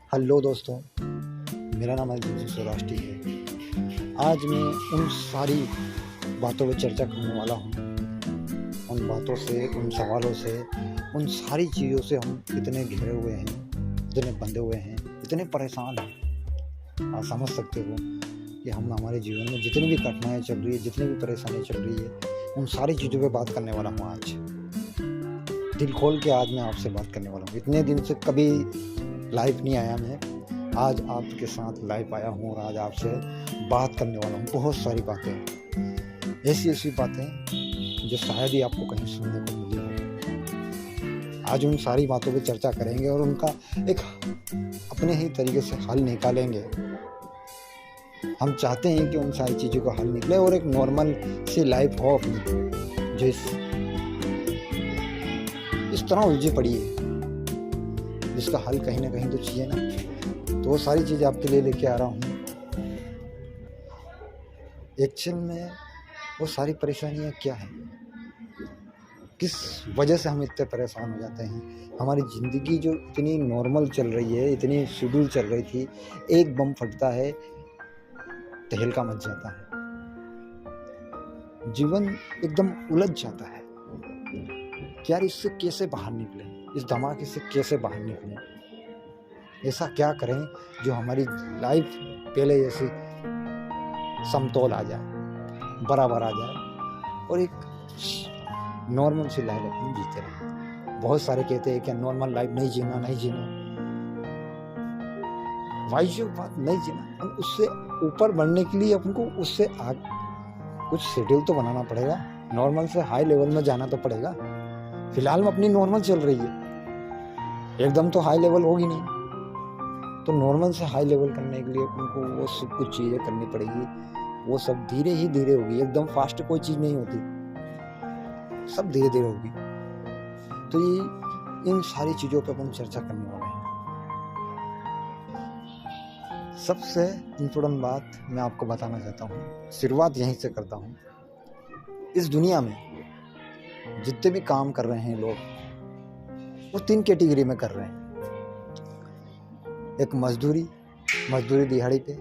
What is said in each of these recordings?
Hello दोस्तों, मेरा नाम अर्जुन सौराष्ट्री है। आज मैं उन सारी बातों पर चर्चा करने वाला हूँ। उन बातों से, उन सवालों से, उन सारी चीज़ों से हम इतने घिरे हुए हैं, इतने बंधे हुए हैं, इतने परेशान हैं। आप समझ सकते हो कि हम हमारे जीवन में जितनी भी कठिनाइयाँ चल रही है, जितनी भी परेशानी चल रही है, उन सारी चीज़ों पर बात करने वाला हूँ आज। दिल खोल के आज मैं आपसे बात करने वाला हूँ। इतने दिन से कभी लाइव नहीं आया मैं, आज आपके साथ लाइव आया हूँ और आज आपसे बात करने वाला हूँ। बहुत सारी बातें, ऐसी बातें जो शायद ही आपको कहीं सुनने को मिली हो। आज उन सारी बातों पे चर्चा करेंगे और उनका एक अपने ही तरीके से हल निकालेंगे। हम चाहते हैं कि उन सारी चीज़ों का हल निकले और एक नॉर्मल सी लाइफ हो अपनी, जो इस तरह उलझी पड़ी है, जिसका हल कहीं ना कहीं तो चाहिए ना। तो वो सारी चीज़ आपके लिए लेके आ रहा हूँ। एक्चुअल में वो सारी परेशानियाँ क्या हैं, किस वजह से हम इतने परेशान हो जाते हैं। हमारी ज़िंदगी जो इतनी नॉर्मल चल रही है, इतनी शेड्यूल चल रही थी, एक बम फटता है, तहलका मच जाता है, जीवन एकदम उलझ जाता है। यार, इससे कैसे बाहर निकले, इस धमाके से कैसे बाहर निकलें? ऐसा क्या करें जो हमारी लाइफ पहले जैसी समतोल आ जाए, बराबर आ जाए और एक नॉर्मल सी लाइफ अपनी जीते रहें। बहुत सारे कहते हैं कि नॉर्मल लाइफ नहीं जीना। वाइज बात नहीं जीना, उससे ऊपर बढ़ने के लिए अपन को उससे कुछ शेड्यूल तो बनाना पड़ेगा। नॉर्मल से हाई लेवल में जाना तो पड़ेगा। फिलहाल में अपनी नॉर्मल चल रही है, एकदम तो हाई लेवल होगी नहीं। तो नॉर्मल से हाई लेवल करने के लिए उनको वो सब कुछ चीज़ें करनी पड़ेगी। वो सब धीरे ही धीरे होगी, एकदम फास्ट कोई चीज़ नहीं होती, सब धीरे धीरे होगी। तो ये इन सारी चीज़ों पे अपन चर्चा करने वाले हैं। सबसे इम्पोर्टेंट बात मैं आपको बताना चाहता हूँ, शुरुआत यहीं से करता हूँ। इस दुनिया में जितने भी काम कर रहे हैं लोग, वो 3 कैटेगरी में कर रहे हैं। एक मजदूरी दिहाड़ी पे,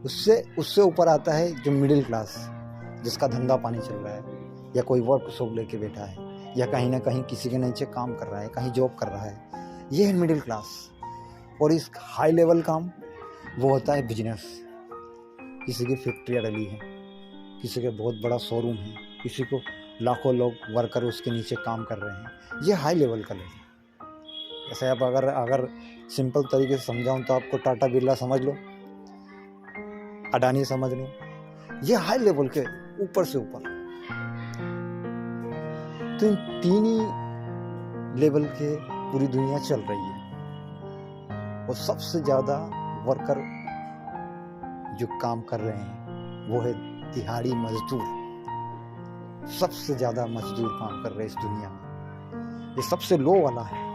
उससे ऊपर आता है जो मिडिल क्लास, जिसका धंधा पानी चल रहा है, या कोई वर्कशॉप लेके बैठा है, या कहीं ना कहीं किसी के नीचे काम कर रहा है, कहीं जॉब कर रहा है। ये है मिडिल क्लास। और इस हाई लेवल काम वो होता है बिजनेस। किसी की फैक्ट्रियाँ डली है, किसी के बहुत बड़ा शोरूम है, किसी को लाखों लोग वर्कर उसके नीचे काम कर रहे हैं। ये हाई लेवल का लेवल। जैसे आप अगर सिंपल तरीके से समझाऊं तो आपको टाटा बिरला समझ लो, अडानी समझ लो, ये हाई लेवल के ऊपर से ऊपर। तो इन 3 ही लेवल के पूरी दुनिया चल रही है। और सबसे ज्यादा वर्कर जो काम कर रहे हैं वो है दिहाड़ी मजदूर। सबसे ज्यादा मजदूर काम कर रहे हैं इस दुनिया में। ये सबसे लो वाला है।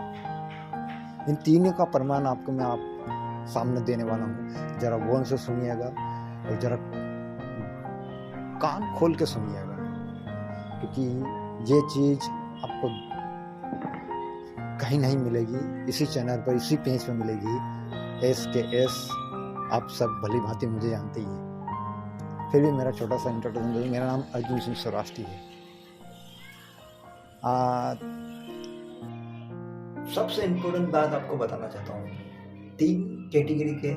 इन तीनों का प्रमाण आपको मैं सामने देने वाला हूँ। जरा गौर से सुनिएगा और जरा कान खोल के सुनिएगा, क्योंकि ये चीज आपको कहीं नहीं मिलेगी। इसी चैनल पर, इसी पेज पर मिलेगी। SKS आप सब भली भांति मुझे जानते ही हैं। फिर भी मेरा छोटा सा इंट्रोडक्शन दे। मेरा नाम अर्जुन सिंह सौराष्ट्री है। सबसे इम्पोर्टेंट बात आपको बताना चाहता हूँ, 3 कैटेगरी के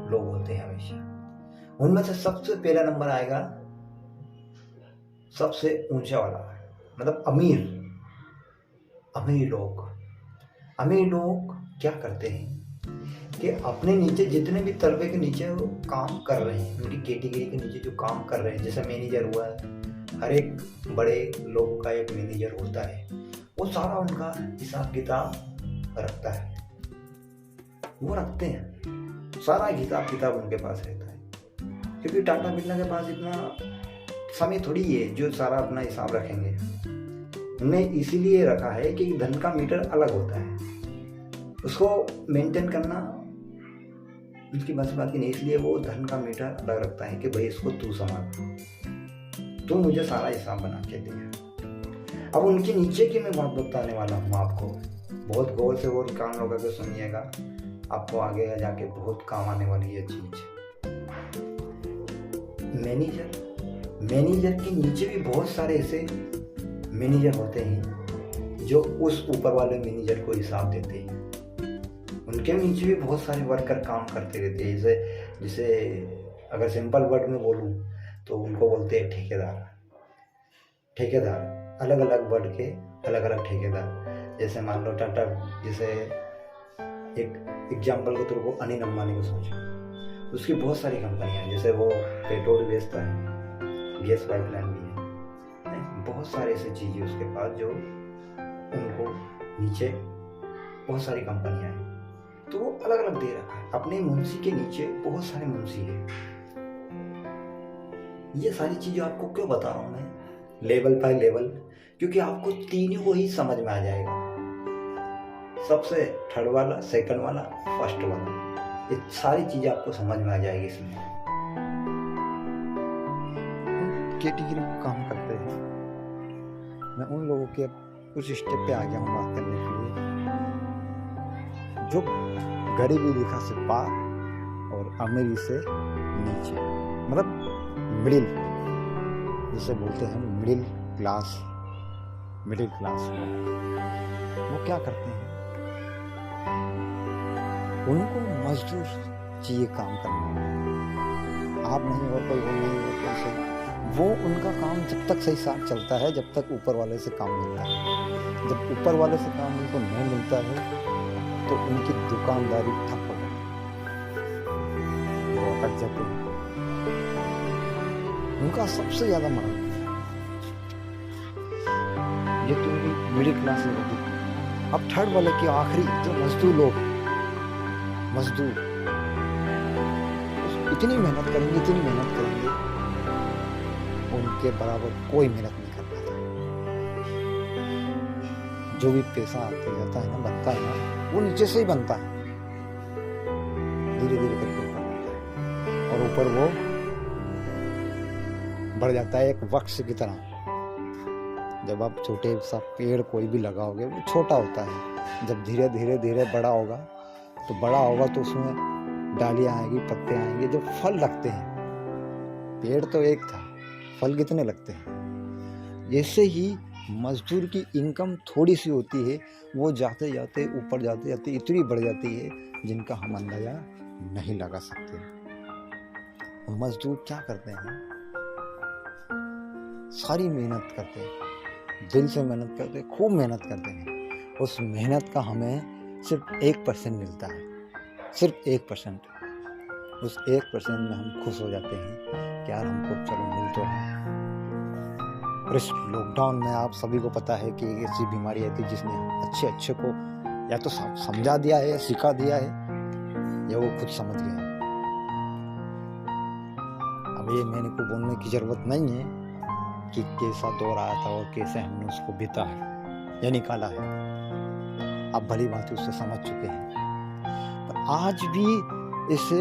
लोग होते हैं हमेशा। उनमें से सबसे पहला नंबर आएगा सबसे ऊंचा वाला, मतलब अमीर लोग क्या करते हैं कि अपने नीचे जितने भी तलबे के नीचे वो काम कर रहे हैं, उनकी कैटेगरी के नीचे जो काम कर रहे हैं, जैसे मैनेजर हुआ है, हर एक बड़े लोग का एक मैनेजर होता है। वो सारा उनका हिसाब किताब रखता है, वो रखते हैं। सारा हिसाब किताब उनके पास रहता है, क्योंकि टाटा बिरला के पास इतना समय थोड़ी है जो सारा अपना हिसाब रखेंगे। उन्हें इसीलिए रखा है कि धन का मीटर अलग होता है, उसको मेंटेन करना उसकी बस बात की नहीं। इसलिए वो धन का मीटर अलग रखता है कि भाई इसको तू संभाल, तू मुझे सारा हिसाब बना के दे। अब उनके नीचे की मैं बात बताने वाला हूँ आपको। बहुत गौर से और कान लगा के सुनिएगा। आपको आगे जाके बहुत काम आने वाली है चीज़। मैनेजर के नीचे भी बहुत सारे ऐसे मैनेजर होते हैं जो उस ऊपर वाले मैनेजर को हिसाब देते हैं। उनके नीचे भी बहुत सारे वर्कर काम करते रहते हैं। जैसे अगर सिंपल वर्ड में बोलूँ तो उनको बोलते हैं ठेकेदार। अलग अलग वर्ड के अलग अलग ठेकेदार। जैसे मान लो टाटा, जैसे एक एग्जाम्पल को तेरे को अनिल अंबानी को सोचो, उसकी बहुत सारी कंपनियां हैं। जैसे वो पेट्रोल बेचता है, गैस पाइपलाइन भी है, बहुत सारे ऐसे चीज़ें उसके पास जो उनको नीचे बहुत सारी कंपनियां हैं, तो वो अलग अलग दे रखा है। अपने मुंशी के नीचे बहुत सारे मुंशी हैं। ये सारी चीज़ें आपको क्यों बता रहा हूँ मैं, लेवल बाय लेवल, क्योंकि आपको तीनों को ही समझ में आ जाएगा। सबसे थर्ड वाला, सेकंड वाला, फर्स्ट वाला, ये सारी चीजें आपको समझ में आ जाएगी। इसमें कैटेगरी को काम करते हैं। मैं उन लोगों के कुछ स्टेप पे आ गया हूँ बात करने के लिए, जो गरीबी रेखा से पार और अमीरी से नीचे, मतलब मिडिल, जिसे बोलते हैं मिडिल क्लास लोग। वो क्या करते हैं, उनको मजदूर चाहिए काम करने, आप नहीं और कोई वो नहीं और कोई सही। वो उनका काम जब तक सही साथ चलता है, जब तक ऊपर वाले से काम मिलता है। जब ऊपर वाले से काम उनको नहीं मिलता है तो उनकी दुकानदारी ठप हो जाती है, वो अटक जाते हैं। उनका सबसे ज्यादा मदद ये तो मिडिल क्लास लोग। अब थर्ड वाले के आखिरी जो मजदूर इतनी मेहनत करेंगे, उनके बराबर कोई मेहनत नहीं कर पाता। जो भी पैसा आता जाता है ना, बनता है ना, वो नीचे से ही बनता है, धीरे धीरे करके ऊपर बनता है, और ऊपर वो बढ़ जाता है एक वृक्ष की तरह। जब आप छोटे सा पेड़ कोई भी लगाओगे, वो छोटा होता है, जब धीरे धीरे बड़ा होगा तो उसमें डालियां आएंगी, पत्ते आएंगे, जो फल लगते हैं। पेड़ तो एक था, फल कितने लगते हैं। ऐसे ही मजदूर की इनकम थोड़ी सी होती है, वो जाते जाते ऊपर जाते इतनी बढ़ जाती है जिनका हम अंदाजा नहीं लगा सकते। मजदूर क्या करते हैं, सारी मेहनत करते हैं, दिल से मेहनत करते हैं, खूब मेहनत करते हैं। उस मेहनत का हमें सिर्फ 1% मिलता है, सिर्फ 1%। उस 1% में हम खुश हो जाते हैं कि यार हमको चलो मिल तो है। और इस लॉकडाउन में आप सभी को पता है कि एक ऐसी बीमारी आई थी जिसने अच्छे को या तो समझा दिया है या सिखा दिया है, या वो खुद समझ गया। अब ये मैंने को बोलने की जरूरत नहीं है कि कैसा दौर आया था और कैसे हमने उसको बीता है या निकाला है। आप भली बात उससे समझ चुके हैं। पर आज भी ऐसे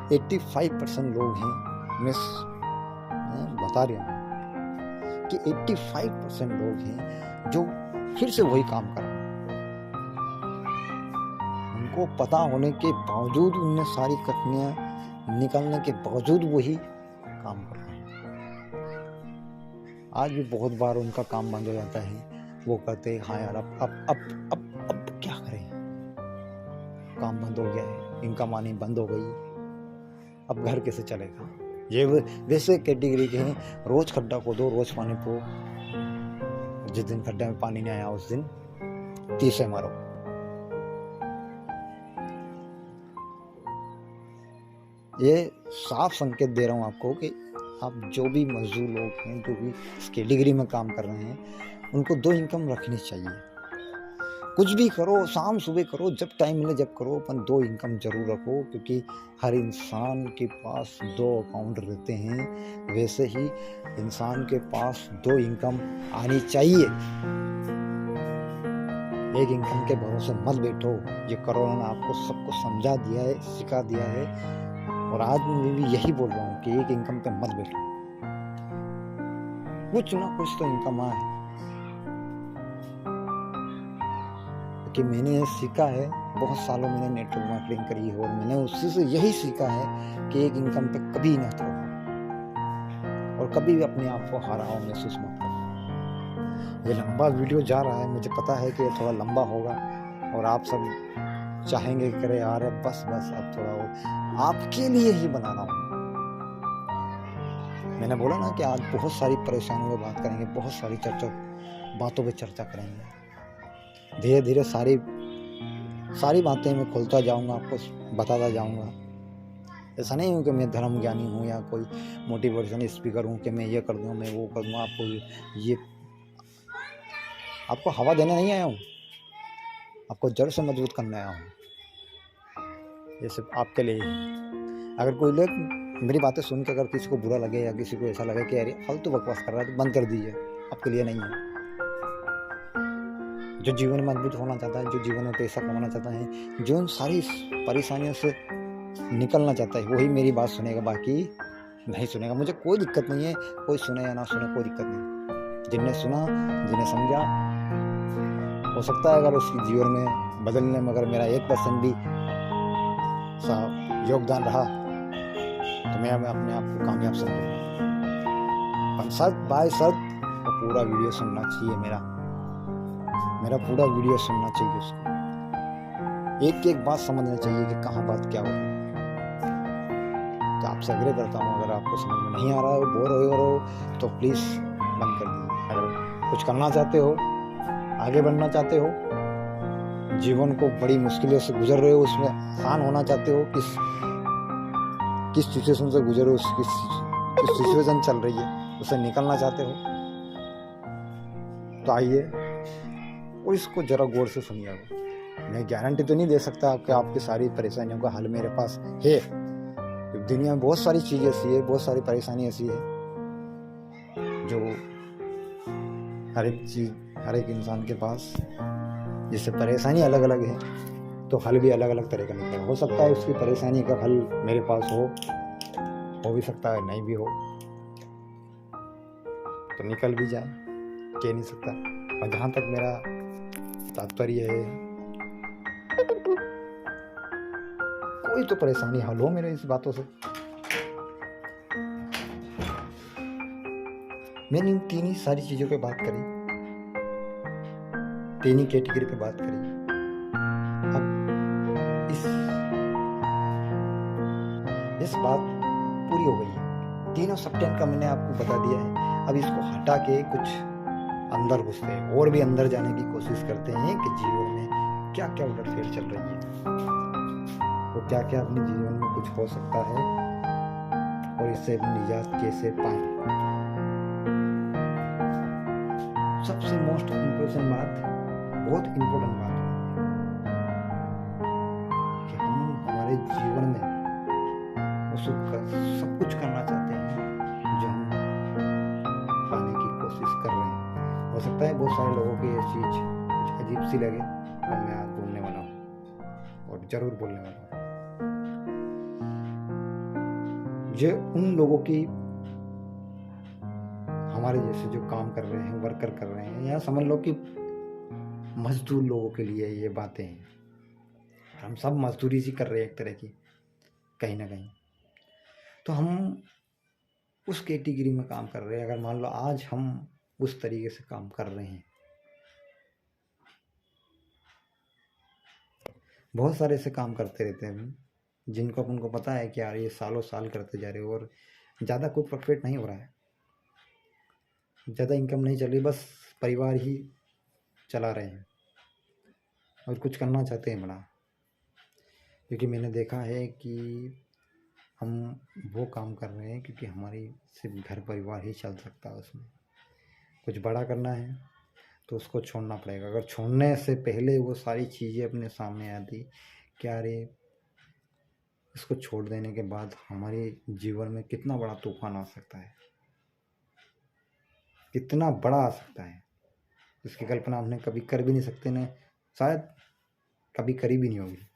85% लोग हैं, मैं बता रहा हूँ कि 85% लोग हैं जो फिर से वही काम कर रहे हैं। उनको पता होने के बावजूद, उनने सारी कठिनाइयां निकालने के बावजूद वही काम कर रहे हैं। आज भी बहुत बार उनका काम बंद हो जाता है। वो कहते हैं हाँ यार अब क्या करें, काम बंद हो गया है, इनकम आनी बंद हो गई, अब घर कैसे चलेगा। ये वैसे कैटेगरी के हैं, रोज खड्डा खोदो, रोज पानी पो, जिस दिन खड्डे में पानी नहीं आया उस दिन तीसे मारो। ये साफ संकेत दे रहा हूं आपको कि आप जो भी मजदूर लोग हैं, जो भी इस कैटेगरी में काम कर रहे हैं, उनको 2 इनकम रखनी चाहिए। कुछ भी करो, शाम सुबह करो, जब टाइम मिले जब करो, अपन 2 इनकम जरूर रखो, क्योंकि हर इंसान के पास 2 अकाउंट रहते हैं। वैसे ही इंसान के पास 2 इनकम आनी चाहिए। एक इनकम के भरोसे मत बैठो। ये कोरोना ने आपको सबको समझा दिया है, सिखा दिया है, और आज मैं भी यही बोल रहा हूँ कि एक इनकम पे मत बैठो, कुछ ना कुछ तो इनकम आए। कि मैंने सीखा है बहुत सालों मैंने नेटवर्क मार्केटिंग करी है और मैंने उसी से यही सीखा है कि एक इनकम पे कभी ना रहो और कभी भी अपने आप को हारा हुआ महसूस मत करो। ये लंबा वीडियो जा रहा है, मुझे पता है कि ये थोड़ा लंबा होगा और आप सब चाहेंगे कि करे यार बस अब थोड़ा और आपके लिए ही बना रहा हूँ। मैंने बोला ना कि आज बहुत सारी परेशानियों पर बात करेंगे, बहुत सारी बातों पे चर्चा करेंगे। धीरे धीरे सारी बातें मैं खोलता जाऊंगा, आपको बताता जाऊंगा। ऐसा नहीं हूँ कि मैं धर्म ज्ञानी हूँ या कोई मोटिवेशन स्पीकर हूँ कि मैं ये कर दूँ, मैं वो कर दूँ। आपको हवा देने नहीं आया हूँ, आपको जड़ से मजबूत करने आया हूँ। ये सिर्फ आपके लिए ही। अगर कोई लोग मेरी बातें सुन के अगर किसी को बुरा लगे या किसी को ऐसा लगे कि यार फालतू बकवास कर रहा है, तो बंद कर दीजिए, आपके लिए नहीं है। जो जीवन में मजबूत होना चाहता है, जो जीवन में पैसा कमाना चाहता है, जो उन सारी परेशानियों से निकलना चाहता है, वही मेरी बात सुनेगा, बाकी नहीं सुनेगा। मुझे कोई दिक्कत नहीं है, कोई सुने या ना सुने, कोई दिक्कत नहीं। जिनने सुना, जिन्हें समझा, हो सकता है अगर उसके जीवन में बदलने में अगर मेरा 1% भी योगदान रहा तो मैं अपने आप को कामयाब समझूंगा। पर सच बाय सच वो पूरा वीडियो सुनना चाहिए, मेरा पूरा वीडियो सुनना चाहिए उसको। एक बात समझना चाहिए कि कहाँ बात क्या हो रही है। तो आपसे आग्रह करता हूँ, अगर आपको समझ में नहीं आ रहा हो, बोर हो रहे हो, तो प्लीज़ बंद कर दीजिए। अगर कुछ करना चाहते हो, आगे बढ़ना चाहते हो, जीवन को बड़ी मुश्किलों से गुजर रहे हो, उसमें आसान होना चाहते हो, किस सिचुएशन से गुजर रहे हो, किस सिचुएशन चल रही है, उससे निकलना चाहते हो, तो आइए और इसको जरा गौर से सुनिएगा। मैं गारंटी तो नहीं दे सकता कि आपकी सारी परेशानियों का हल मेरे पास है। दुनिया में बहुत सारी चीज़ें ऐसी है, बहुत सारी परेशानी ऐसी है जो हर एक इंसान के पास, जिससे परेशानी अलग अलग है तो हल भी अलग अलग तरह का निकलेगा। हो सकता है उसकी परेशानी का हल मेरे पास हो भी सकता है नहीं भी हो, तो निकल भी जाए, कह नहीं सकता। और जहाँ तक मेरा तात्पर्य है, कोई तो परेशानी हल हो मेरे इस बातों से। मैंने इन तीन ही सारी चीज़ों पे बात करी, तीन ही कैटेगरी पे बात करी। अब इस बात पूरी हो गई है। तीनों सब्जेक्ट का मैंने आपको बता दिया है। अब इसको हटा के कुछ अंदर घुसते हैं और भी अंदर जाने की कोशिश करते हैं कि जीवन में क्या क्या उलटफेर चल रही है, तो क्या क्या अपने जीवन में कुछ हो सकता है और इससे निजात कैसे पाएं। सबसे मोस्ट इम्पोर्टेंट बात, बहुत इम्पोर्टेंट बात कि हम हमारे जीवन में सब कुछ करना चाहते हैं जो हम पाने की कोशिश कर रहे हैं। हो सकता है बहुत सारे लोगों की ये चीज़ कुछ अजीब सी लगे, पर मैं आज बोलने वाला हूँ और ज़रूर बोलने वाला हूँ। जो उन लोगों की, हमारे जैसे जो काम कर रहे हैं, वर्कर कर रहे हैं, या समझ लो कि मजदूर लोगों के लिए ये बातें हैं। हम सब मजदूरी सी कर रहे हैं एक तरह की, कहीं ना कहीं। तो हम उस कैटेगरी में काम कर रहे हैं। अगर मान लो आज हम उस तरीके से काम कर रहे हैं, बहुत सारे ऐसे काम करते रहते हैं जिनको अपन को पता है कि यार ये सालों साल करते जा रहे हो और ज़्यादा कुछ प्रॉफिट नहीं हो रहा है, ज़्यादा इनकम नहीं चल रही, बस परिवार ही चला रहे हैं और कुछ करना चाहते हैं बड़ा। क्योंकि मैंने देखा है कि हम वो काम कर रहे हैं क्योंकि हमारी सिर्फ घर परिवार ही चल सकता है। उसमें कुछ बड़ा करना है तो उसको छोड़ना पड़ेगा। अगर छोड़ने से पहले वो सारी चीज़ें अपने सामने आती, क्या रे इसको छोड़ देने के बाद हमारे जीवन में कितना बड़ा तूफान आ सकता है, कितना बड़ा आ सकता है, इसकी कल्पना हमने कभी कर भी नहीं सकते, ने शायद कभी करी भी नहीं होगी।